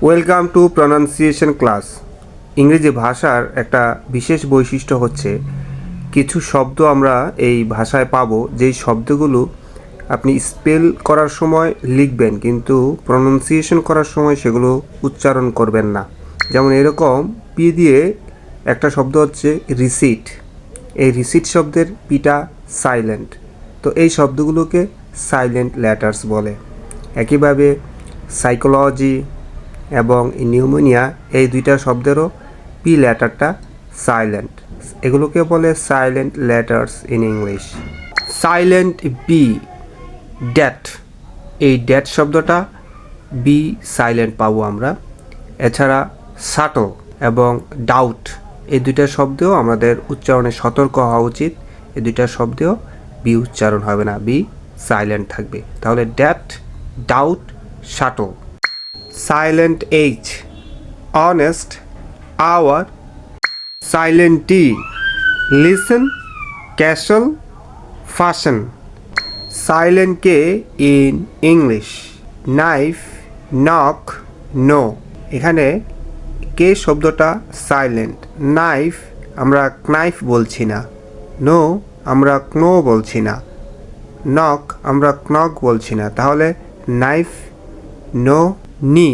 Welcome to pronunciation class. ইংরেজি ভাষার একটা বিশেষ বৈশিষ্ট্য হচ্ছে কিছু শব্দ আমরা এই ভাষায় পাবো যেই শব্দগুলো আপনি স্পেল করার সময় লিখবেন কিন্তু প্রনাউন্সিয়েশন করার সময় সেগুলো উচ্চারণ করবেন না। যেমন এরকম পি দিয়ে একটা শব্দ হচ্ছে রিসিট। এই রিসিট শব্দের পিটা সাইলেন্ট, তো এই শব্দগুলোকে সাইলেন্ট লেটার্স বলে। একইভাবে সাইকোলজি এবং নিউমোনিয়া এই দুইটা শব্দেরও পি লেটারটা সাইলেন্ট, এগুলোকে বলে silent letters in English. Silent B, debt, এই ড্যাট শব্দটা বি সাইলেন্ট পাবো আমরা। এছাড়া সাটল এবং ডাউট এই দুইটা শব্দেও আমাদের উচ্চারণে সতর্ক হওয়া উচিত। এই দুইটা শব্দেও বি উচ্চারণ হবে না, বি সাইলেন্ট থাকবে। তাহলে debt, doubt, shuttle. Silent H, honest, hour. Silent T, listen, castle, fashion. Silent K in English, knife, knock, know. এখানে কে শব্দটা সাইলেন্ট। নাইফ আমরা নাইফ বলছি না, নো আমরা ক্নো বলছি না, নক আমরা ক্নক বলছি না। তাহলে নাইফ, নো, নি